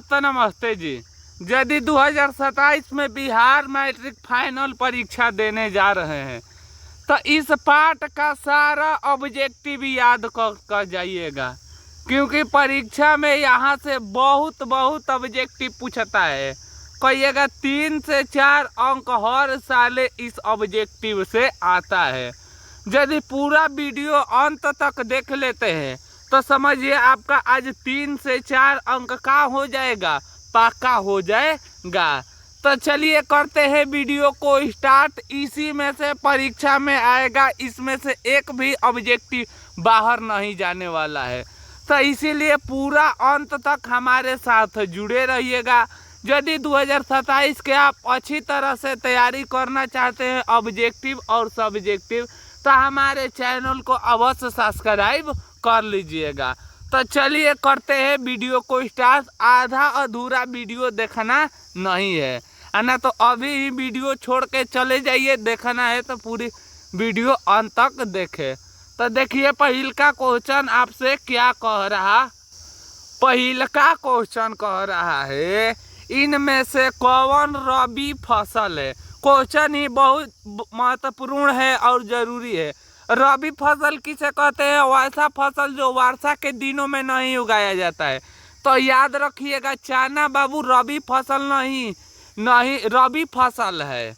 तो नमस्ते जी। यदि 2027 में बिहार मैट्रिक फाइनल परीक्षा देने जा रहे हैं तो इस पाठ का सारा ऑब्जेक्टिव याद कर जाइएगा, क्योंकि परीक्षा में यहाँ से बहुत ऑब्जेक्टिव पूछता है। कहिएगा 3 से 4 अंक हर साल इस ऑब्जेक्टिव से आता है। यदि पूरा वीडियो अंत तक देख लेते हैं तो समझिए आपका आज 3 से 4 अंक का हो जाएगा, पक्का हो जाएगा। तो चलिए करते हैं वीडियो को स्टार्ट। इसी में से परीक्षा में आएगा, इसमें से एक भी ऑब्जेक्टिव बाहर नहीं जाने वाला है। तो इसीलिए पूरा अंत तक हमारे साथ जुड़े रहिएगा। यदि 2027 के आप अच्छी तरह से तैयारी करना चाहते हैं ऑब्जेक्टिव और सब्जेक्टिव, तो हमारे चैनल को अवश्य सब्सक्राइब कर लीजिएगा। तो चलिए करते हैं वीडियो को स्टार्ट। आधा अधूरा वीडियो देखना नहीं है ना, तो अभी ही वीडियो छोड़ के चले जाइए। देखना है तो पूरी वीडियो अंत तक देखें। तो देखिए पहिलका क्वेश्चन आपसे क्या कह रहा। पहिलका क्वेश्चन कह रहा है इनमें से कौन रबी फसल है। क्वेश्चन ही बहुत महत्वपूर्ण है और जरूरी है। रबी फसल किसे कहते हैं? वैसा फसल जो वर्षा के दिनों में नहीं उगाया जाता है। तो याद रखिएगा चना बाबू रबी फसल नहीं रबी फसल है।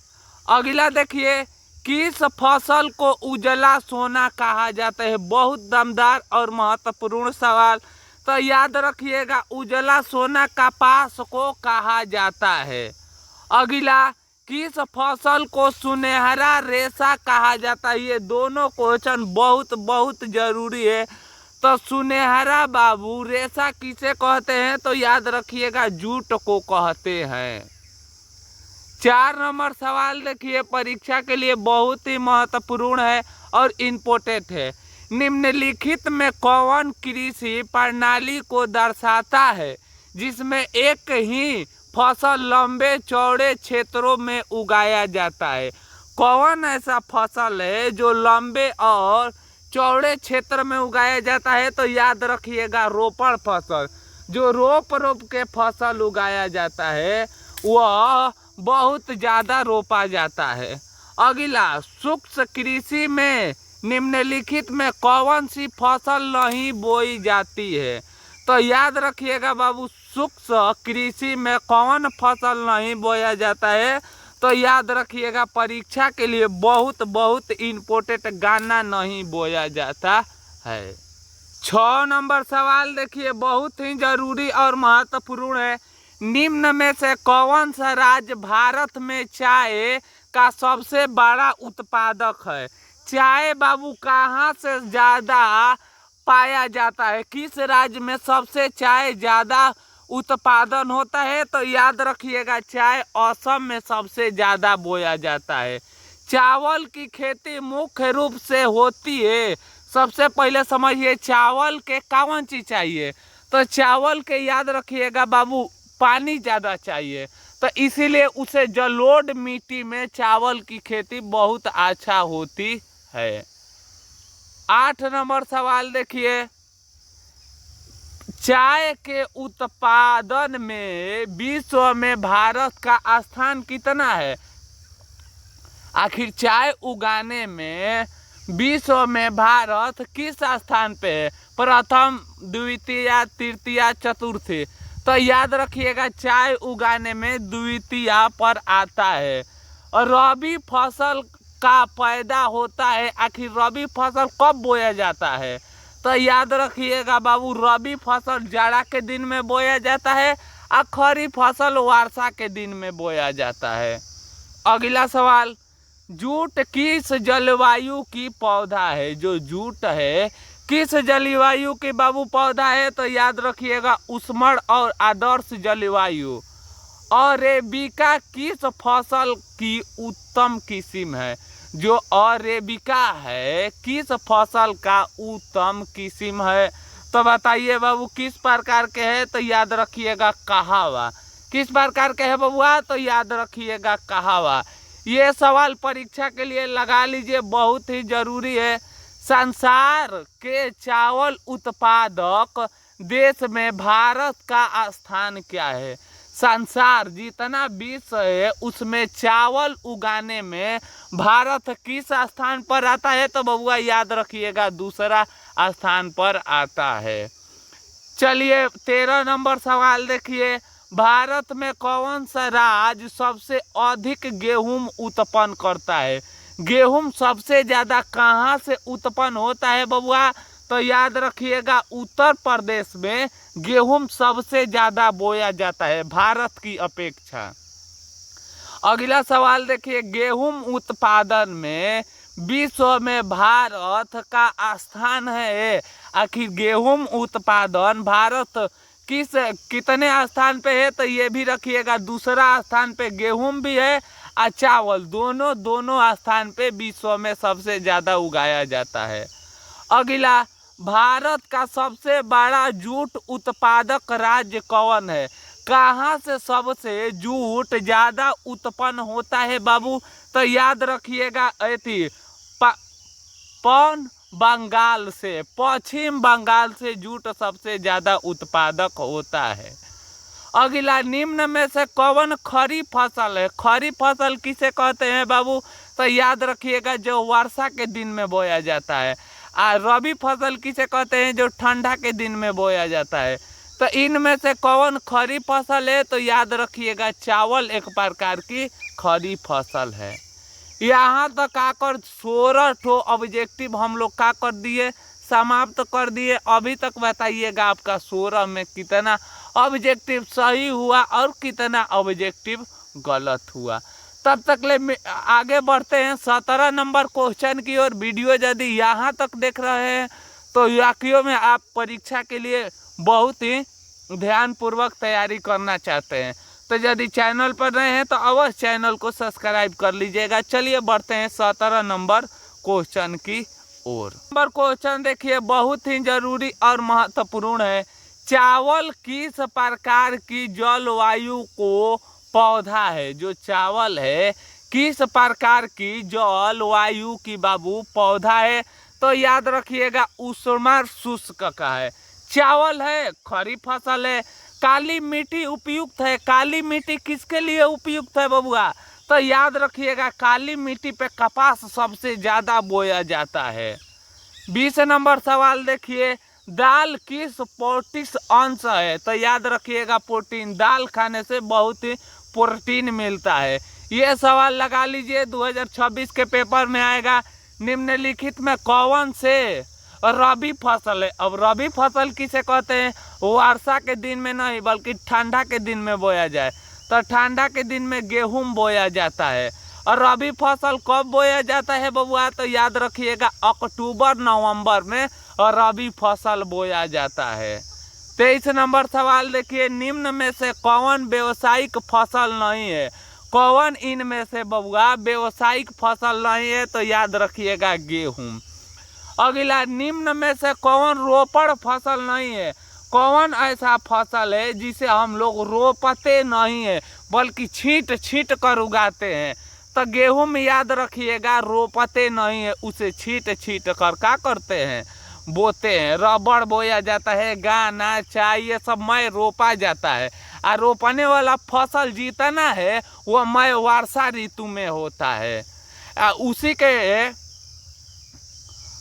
अगला देखिए किस फसल को उजला सोना कहा जाता है। बहुत दमदार और महत्वपूर्ण सवाल। तो याद रखिएगा उजला सोना कपास को कहा जाता है। अगला किस फसल को सुनहरा रेशा कहा जाता है। ये दोनों क्वेश्चन बहुत जरूरी है। तो सुनहरा बाबू रेशा किसे कहते हैं? तो याद रखिएगा जूट को कहते हैं। 4 नंबर सवाल देखिए परीक्षा के लिए बहुत ही महत्वपूर्ण है और इम्पोर्टेंट है। निम्नलिखित में कौन कृषि प्रणाली को दर्शाता है जिसमें एक ही फसल लंबे चौड़े क्षेत्रों में उगाया जाता है? कौन ऐसा फसल है जो लंबे और चौड़े क्षेत्र में उगाया जाता है? तो याद रखिएगा रोपण फसल। जो रोप के फसल उगाया जाता है वह बहुत ज़्यादा रोपा जाता है। अगला सूक्ष्म कृषि में निम्नलिखित में कौन सी फसल नहीं बोई जाती है? तो याद रखिएगा बाबू सूक्ष्म कृषि में कौन फसल नहीं बोया जाता है? तो याद रखिएगा परीक्षा के लिए बहुत इम्पोर्टेंट गन्ना नहीं बोया जाता है। 6 नंबर सवाल देखिए बहुत ही जरूरी और महत्वपूर्ण है। निम्न में से कौन सा राज्य भारत में चाय का सबसे बड़ा उत्पादक है? चाय बाबू कहाँ से ज़्यादा पाया जाता है? किस राज्य में सबसे चाय ज़्यादा उत्पादन होता है? तो याद रखिएगा चाय असम में सबसे ज़्यादा बोया जाता है। चावल की खेती मुख्य रूप से होती है। सबसे पहले समझिए चावल के कौन चीज़ चाहिए? तो चावल के याद रखिएगा बाबू पानी ज़्यादा चाहिए। तो इसीलिए उसे जलोढ़ मिट्टी में चावल की खेती बहुत अच्छा होती है। 8 नंबर सवाल देखिए चाय के उत्पादन में विश्व में भारत का स्थान कितना है? आखिर चाय उगाने में विश्व में भारत किस स्थान पे है? प्रथम, द्वितीय, तृतीय, चतुर्थी? तो याद रखिएगा चाय उगाने में द्वितीय पर आता है। और रबी फसल का पैदा होता है। आखिर रबी फसल कब बोया जाता है? तो याद रखिएगा बाबू रबी फसल जाड़ा के दिन में बोया जाता है और खरीफ फसल वर्षा के दिन में बोया जाता है। अगला सवाल जूट किस जलवायु की पौधा है? जो जूट है किस जलवायु की बाबू पौधा है? तो याद रखिएगा उष्ण और आदर्श जलवायु। अरेबिका किस फसल की उत्तम किस्म है? जो अरेबिका है किस फसल का उत्तम किस्म है? तो बताइए बाबू किस प्रकार के है? तो याद रखिएगा कहावा। किस प्रकार के है बबुआ? तो याद रखिएगा कहावा। ये सवाल परीक्षा के लिए लगा लीजिए, बहुत ही जरूरी है। संसार के चावल उत्पादक देश में भारत का स्थान क्या है? संसार जितना विश्व है उसमें चावल उगाने में भारत किस स्थान पर आता है? तो बबुआ याद रखिएगा दूसरा स्थान पर आता है। चलिए 13 नंबर सवाल देखिए, भारत में कौन सा राज्य सबसे अधिक गेहूं उत्पन्न करता है? गेहूं सबसे ज्यादा कहाँ से उत्पन्न होता है बबुआ? तो याद रखिएगा उत्तर प्रदेश में गेहूं सबसे ज्यादा बोया जाता है भारत की अपेक्षा। अगला सवाल देखिए, गेहूं उत्पादन में विश्व में भारत का स्थान है। आखिर गेहूं उत्पादन भारत कितने स्थान पे है? तो ये भी रखिएगा दूसरा स्थान पे गेहूं भी है और चावल दोनों स्थान पे विश्व में सबसे ज्यादा उगाया जाता है। अगला, भारत का सबसे बड़ा जूट उत्पादक राज्य कौन है? कहाँ से सबसे जूट ज्यादा उत्पन्न होता है बाबू? तो याद रखिएगा बंगाल से, पश्चिम बंगाल से जूट सबसे ज्यादा उत्पादक होता है। अगला, निम्न में से कौन खरीफ फसल है? खरीफ फसल किसे कहते हैं बाबू? तो याद रखिएगा जो वर्षा के दिन में बोया जाता है। रबी फसल किसे कहते हैं? जो ठंडा के दिन में बोया जाता है। तो इनमें से कौन खरीफ फसल है? तो याद रखिएगा चावल एक प्रकार की खरीफ फसल है। यहाँ तक आकर 16 ठो ऑब्जेक्टिव हम लोग का कर दिए, समाप्त कर दिए। अभी तक बताइएगा आपका 16 में कितना ऑब्जेक्टिव सही हुआ और कितना ऑब्जेक्टिव गलत हुआ। तब तक ले आगे बढ़ते हैं 17 नंबर क्वेश्चन की ओर। वीडियो यदि यहाँ तक देख रहे हैं तो वाकई में आप परीक्षा के लिए बहुत ही ध्यानपूर्वक तैयारी करना चाहते हैं। तो यदि चैनल पर नए हैं तो अवश्य चैनल को सब्सक्राइब कर लीजिएगा। चलिए बढ़ते हैं 17 नंबर क्वेश्चन की ओर। नंबर क्वेश्चन देखिए बहुत ही जरूरी और महत्वपूर्ण है। चावल किस प्रकार की जलवायु को पौधा है? जो चावल है किस प्रकार की जलवायु की बाबू पौधा है? तो याद रखिएगा उष्ण शुष्क का है। चावल है, खरीफ फसल है। काली मिट्टी उपयुक्त है। काली मिट्टी किसके लिए उपयुक्त है बबुआ? तो याद रखिएगा काली मिट्टी पे कपास सबसे ज्यादा बोया जाता है। 20 नंबर सवाल देखिए, दाल किस पौष्टिक अंश है? तो याद रखिएगा प्रोटीन। दाल खाने से बहुत ही प्रोटीन मिलता है। ये सवाल लगा लीजिए 2026 के पेपर में आएगा। निम्नलिखित में कौन से रबी फसल है? अब रबी फसल किसे कहते हैं? वर्षा के दिन में नहीं बल्कि ठंडा के दिन में बोया जाए। तो ठंडा के दिन में गेहूं बोया जाता है। और रबी फसल कब बोया जाता है बबुआ? तो याद रखिएगा अक्टूबर नवंबर में रबी फसल बोया जाता है। 23 नंबर सवाल देखिए, निम्न में से कौन व्यावसायिक फसल नहीं है? कौन इनमें से बबुआ व्यावसायिक फसल नहीं है? तो याद रखिएगा गेहूं। अगला, निम्न में से कौन रोपड़ फसल नहीं है? कौन ऐसा फसल है जिसे हम लोग रोपते नहीं है बल्कि छींट कर उगाते हैं? तो गेहूं में याद रखिएगा रोपते नहीं है, उसे छींट कर क्या करते हैं? बोते हैं। रबड़ बोया जाता है, गन्ना, चाय ये सब मई रोपा जाता है। और रोपने वाला फसल जितना है वह मई वर्षा ऋतु में होता है। उसी के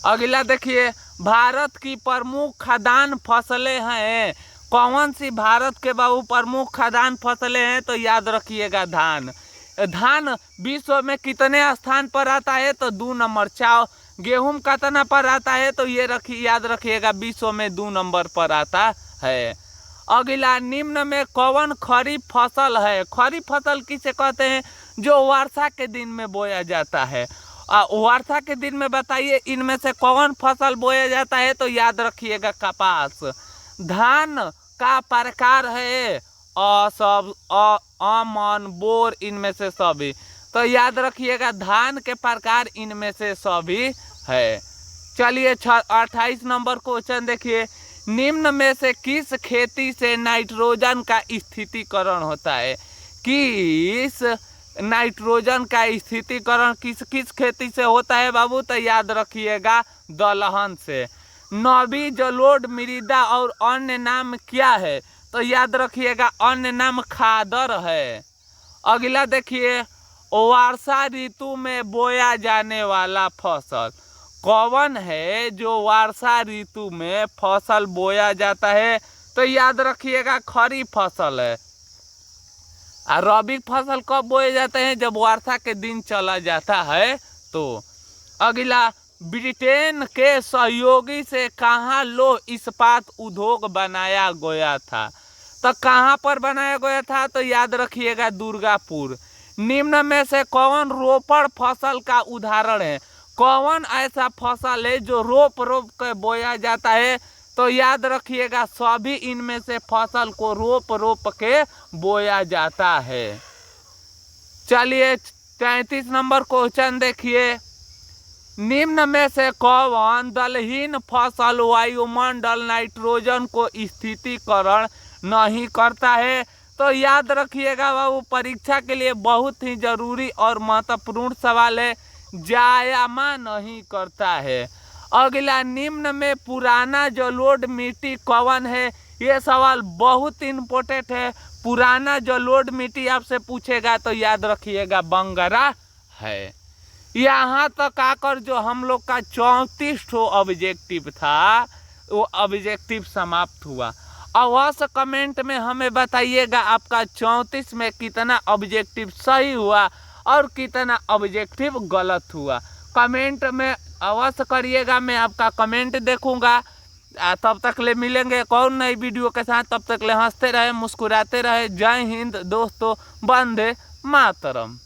अगला देखिए, भारत की प्रमुख खाद्यान्न फसलें हैं। कौन सी भारत के बाबू प्रमुख खाद्यान्न फसलें हैं? तो याद रखिएगा धान। धान विश्व में कितने स्थान पर आता है? तो 2 नंबर। गेहूं कितना पर आता है? तो ये याद रखिएगा विश्व में 2 नंबर पर आता है। अगला, निम्न में कौन खरीफ फसल है? खरीफ फसल किसे कहते हैं? जो वर्षा के दिन में बोया जाता है। वर्षा के दिन में बताइए इनमें से कौन फसल बोया जाता है? तो याद रखिएगा कपास। धान का प्रकार है अमन, बोर, इनमें से सभी। तो याद रखिएगा धान के प्रकार इनमें से सभी है। चलिए 28 नंबर क्वेश्चन देखिए, निम्न में से किस खेती से नाइट्रोजन का स्थितीकरण होता है? किस नाइट्रोजन का स्थितीकरण किस खेती से होता है बाबू? तो याद रखिएगा दलहन से। नबी, जलोढ़, मृदा और अन्य नाम क्या है? तो याद रखिएगा अन्य नाम खादर है। अगला देखिए, वर्षा ऋतु में बोया जाने वाला फसल कौन है जो वर्षा ऋतु में फसल बोया जाता है? तो याद रखिएगा खरीफ फसल है। और रबी फसल कब बोए जाते हैं? जब वर्षा के दिन चला जाता है तो। अगला, ब्रिटेन के सहयोगी से कहाँ लौह इस्पात उद्योग बनाया गया था? तो कहाँ पर बनाया गया था? तो याद रखिएगा दुर्गापुर। निम्न में से कौन रोपड़ फसल का उदाहरण है? कौन ऐसा फसल है जो रोप के बोया जाता है? तो याद रखिएगा सभी इनमें से फसल को रोप के बोया जाता है। चलिए 33 नंबर क्वेश्चन देखिए, निम्न में से कौन दलहीन फसल वायुमंडल नाइट्रोजन को स्थितीकरण नहीं करता है? तो याद रखिएगा बाबू, परीक्षा के लिए बहुत ही जरूरी और महत्वपूर्ण सवाल है, जायमा नहीं करता है। अगला, निम्न में पुराना जलोढ़ मिट्टी कौन है? ये सवाल बहुत इम्पोर्टेंट है। पुराना जलोढ़ मिट्टी आपसे पूछेगा तो याद रखिएगा बंगरा है। यहाँ तक आकर जो हम लोग का 34 ऑब्जेक्टिव था वो ऑब्जेक्टिव समाप्त हुआ। अवश्य कमेंट में हमें बताइएगा आपका 34 में कितना ऑब्जेक्टिव सही हुआ और कितना ऑब्जेक्टिव गलत हुआ। कमेंट में अवश्य करिएगा, मैं आपका कमेंट देखूंगा। तब तक ले मिलेंगे कौन नई वीडियो के साथ। तब तक ले हंसते रहे, मुस्कुराते रहे। जय हिंद दोस्तों, वंदे मातरम।